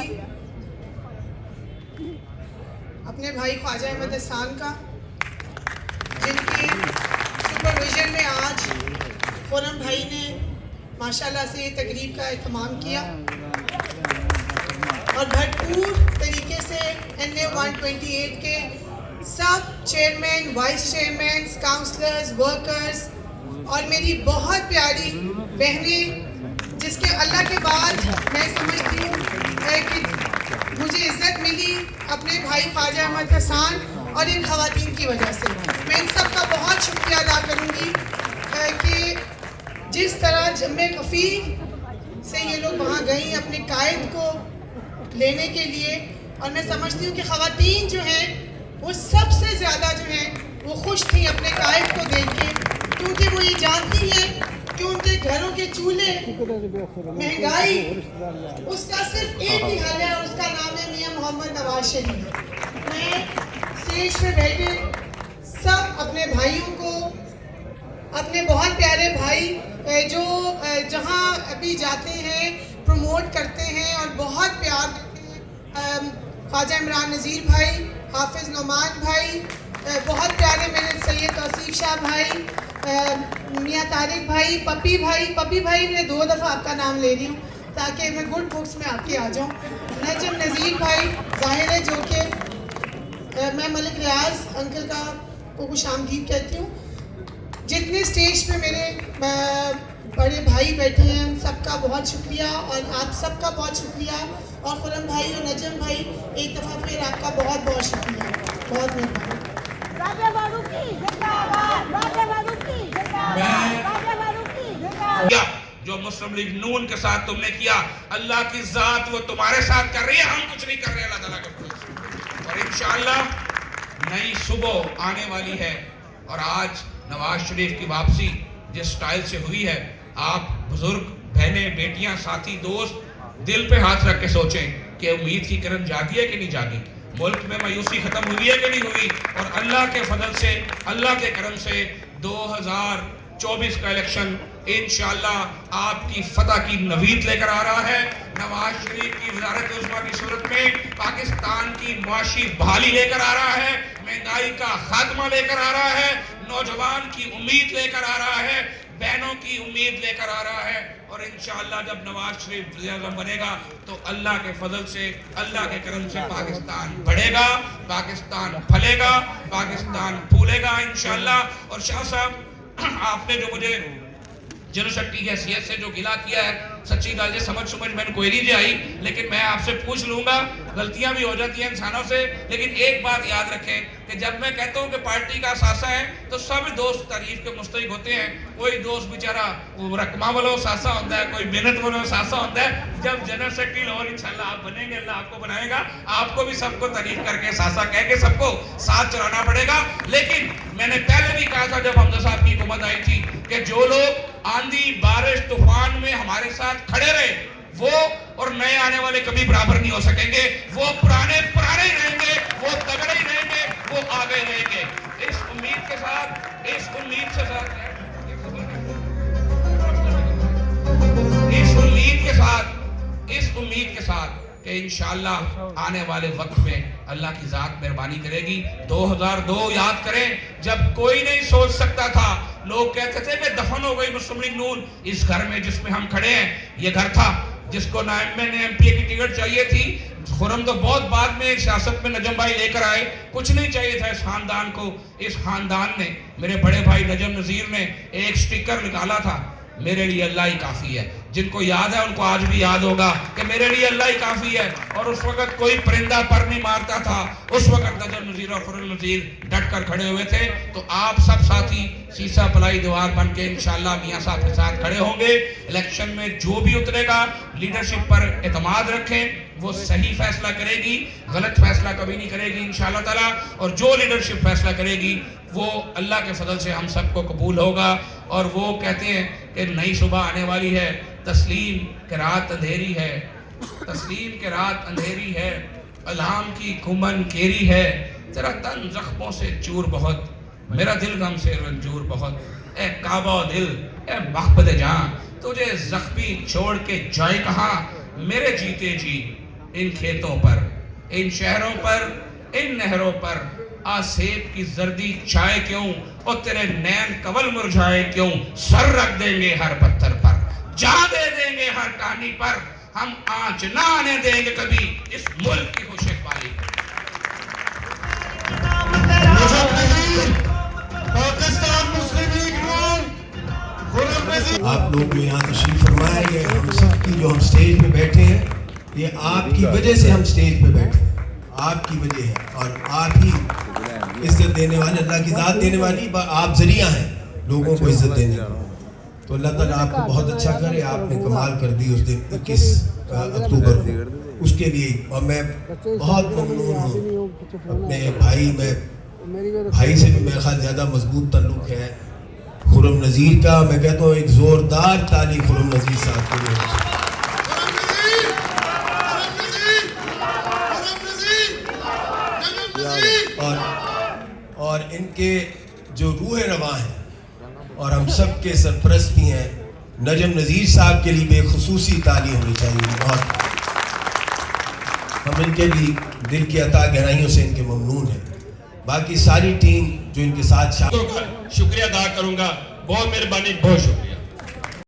گی اپنے بھائی خواجہ احمد احسان کا، جن کی سپرویژن میں آج خرم بھائی نے ماشاءاللہ سے یہ تقریب کا اہتمام کیا اور بھرپور طریقے سے NA 128 کے سب chairman, vice chairman, councillors, workers اور میری بہت پیاری بہنیں، جس کے اللہ کے بعد میں سمجھتی ہوں کہ مجھے عزت ملی اپنے بھائی خواجہ احمد احسان اور ان خواتین کی وجہ سے. میں ان سب کا بہت شکریہ ادا کروں گی کہ جس طرح جمع کفیر سے یہ لوگ وہاں گئیں اپنے قائد کو لینے کے لیے، اور میں سمجھتی ہوں کہ خواتین جو ہیں وہ سب سے زیادہ جو ہیں وہ خوش تھیں اپنے قائد کو دیکھ کے، کیونکہ وہ یہ جانتی ہیں کہ ان کے گھروں کے چولہے، مہنگائی، اس کا صرف ایک ہی حل ہے اور اس کا نام ہے میاں محمد نواز شریف. میں اسٹیج پہ بیٹھے سب اپنے بھائیوں کو، اپنے بہت پیارے بھائی جو جہاں ابھی جاتے ہیں پروموٹ کرتے ہیں اور بہت پیار دیتے ہیں، خواجہ عمران نذیر بھائی، حافظ نعمان بھائی، بہت پیارے میرے سید توصیف شاہ بھائی، میاں طارق بھائی، پپی بھائی میں 2 دفعہ آپ کا نام لے رہی ہوں تاکہ میں گڈ بکس میں آپ کے آ جاؤں، نجم نذیر بھائی، ظاہر ہے جو کہ میں ملک ریاض انکل کا کو خوش آمدید کہتی ہوں. جتنے اسٹیج پہ میرے بڑے بھائی بیٹھے ہیں ان سب کا بہت شکریہ، اور آپ سب کا بہت شکریہ، اور خرم بھائی اور نجم بھائی ایک دفعہ پھر آپ کا بہت بہت شکریہ، بہت مہربانی. جو مسلم لیگ نون کے ساتھ تم نے کیا، اللہ کی ذات وہ تمہارے ساتھ کر رہی ہے، ہم کچھ نہیں کر رہے اللہ تعالیٰ کے فضل سے. اور انشاءاللہ نئی صبح آنے والی ہے، اور آج نواز شریف کی واپسی جس سٹائل سے ہوئی ہے، آپ بزرگ بہنیں، بیٹیاں، ساتھی، دوست دل پہ ہاتھ رکھ کے سوچیں کہ امید کی کرن جاگی ہے کہ نہیں جاگی، ملک میں مایوسی ختم ہوئی ہے کہ نہیں ہوئی. اور اللہ کے فضل سے، اللہ کے کرم سے 2024 کا الیکشن انشاءاللہ آپ کی فتح کی نوید لے کر آ رہا ہے. نواز شریف کی وزارت عظمیٰ کی صورت میں پاکستان کی معاشی بحالی لے کر آ رہا ہے، مہنگائی کا خاتمہ لے کر آ رہا ہے، نوجوان کی امید لے کر آ رہا ہے، بہنوں کی امید لے کر آ رہا ہے. اور انشاءاللہ جب نواز شریف وزیر اعظم بنے گا تو اللہ کے فضل سے، اللہ کے کرم سے پاکستان بڑھے گا، پاکستان پھلے گا، پاکستان پھولے گا انشاءاللہ. اور شاہ صاحب، آپ نے جو مجھے جنرل سیکرٹری کی حیثیت سے جو گلہ کیا ہے، سچی گل یہ سمجھ میں کوئی نہیں آئی، لیکن میں آپ سے پوچھ لوں گا، غلطیاں بھی ہو جاتی ہیں انسانوں سے، لیکن ایک بات یاد رکھیں کہ جب میں کہتا ہوں کہ پارٹی کا اثاثہ ہے تو سب دوست تعریف کے مستحق ہوتے ہیں. کوئی دوست بیچارہ رقمہ والوں اثاثہ ہوتا ہے، کوئی محنت والوں اثاثہ ہوتا ہے. جب جنرل سیکرٹری لاہور انشاءاللہ آپ بنیں گے، اللہ آپ کو بنائے گا، آپ کو بھی سب کو تعریف کر کے اثاثہ کہہ کے سب کو ساتھ چلانا پڑے گا. لیکن میں نے پہلے بھی کہا تھا جب حمزہ صاحب کی حکومت آئی تھی کہ جو لوگ آندھی بارش طوفان میں ہمارے ساتھ کھڑے رہے، وہ اور نئے آنے والے کبھی برابر نہیں ہو سکیں گے. وہ پرانے ہی رہیں گے، وہ تگڑے ہی رہیں گے، وہ آگے رہیں گے. اس امید کے ساتھ، اس امید کے ساتھ کہ انشاءاللہ آنے والے وقت میں اللہ کی ذات مہربانی کرے گی. 2002 یاد کریں جب کوئی نہیں سوچ سکتا تھا، لوگ کہتے تھے کہ دفن ہو گئی مسلم لیگ نون. اس گھر میں جس میں ہم کھڑے ہیں یہ گھر تھا جس کو نہ ایم پی کی ٹکٹ چاہیے تھی. خرم تو بہت بعد میں سیاست میں نجم بھائی لے کر آئے، کچھ نہیں چاہیے تھا اس خاندان کو. اس خاندان نے، میرے بڑے بھائی نجم نذیر نے ایک سٹیکر نکالا تھا، میرے لیے اللہ ہی کافی ہے. جن کو یاد ہے ان کو آج بھی یاد ہوگا کہ میرے لیے اللہ ہی کافی ہے. اور اس وقت کوئی پرندہ پر نہیں مارتا تھا، اس وقت نجم نذیر اور خرم نذیر ڈٹ کر کھڑے ہوئے تھے. تو آپ سب ساتھی سیسا پلائی دیوار بن کے انشاءاللہ میاں صاحب کے ساتھ کھڑے ہوں گے. الیکشن میں جو بھی اترے گا لیڈرشپ پر اعتماد رکھیں، وہ صحیح فیصلہ کرے گی، غلط فیصلہ کبھی نہیں کرے گی انشاءاللہ تعالی. اور جو لیڈرشپ فیصلہ کرے گی وہ اللہ کے فضل سے ہم سب کو قبول ہوگا. اور وہ کہتے ہیں کہ نئی صبح آنے والی ہے، تسلیم کہ رات اندھیری ہے، تسلیم کہ رات اندھیری ہے، الہام کی کمن کیری ہے، تیرا تن زخموں سے چور بہت، میرا دل غم سے رنجور بہت. اے کعبہ دل، اے مخبد جاں، تجھے زخمی چھوڑ کے جائے کہاں، میرے جیتے جی ان کھیتوں پر، ان شہروں پر، ان نہروں پر آسیب کی زردی چھائے کیوں، اور تیرے نین کول مرجھائے کیوں، سر رکھ دیں گے ہر پتھر پر، جان دے دیں گے ہر ٹہنی پر، ہم آنچ نہ آنے دیں گے کبھی اس ملک کی خوش اقبالی پر۔ آپ لوگ جو یہاں تشریف فرمائے، یہ ہم سب کی جو ہم سٹیج پہ بیٹھے ہیں، یہ آپ کی وجہ سے ہم سٹیج پہ بیٹھے ہیں، آپ کی وجہ ہے، اور آپ ہی عزت دینے والے، اللہ کی ذات دینے والی، آپ ذریعہ ہیں لوگوں کو عزت دینے کا۔ تو اللہ تعالیٰ آپ کو بہت اچھا کرے، آپ نے کمال کر دی اس دن 21 اکتوبر کو، اس کے لیے، اور میں بہت ممنون ہوں اپنے بھائی سے بھی میرے خیال زیادہ مضبوط تعلق ہے، خرم نذیر کا۔ میں کہتا ہوں ایک زوردار تالی خرم نذیر صاحب کے لیے۔ اور ان کے جو روح رواں ہیں اور ہم سب کے سرپرست بھی ہیں، نجم نذیر صاحب کے لیے بھی ایک خصوصی تالی ہونی چاہیے۔ بہت ہم ان کے بھی دل کی عطا گہرائیوں سے ان کے ممنون ہیں۔ باقی ساری ٹیم جو ان کے ساتھ شکریہ ادا کروں گا، بہت مہربانی، بہت شکریہ۔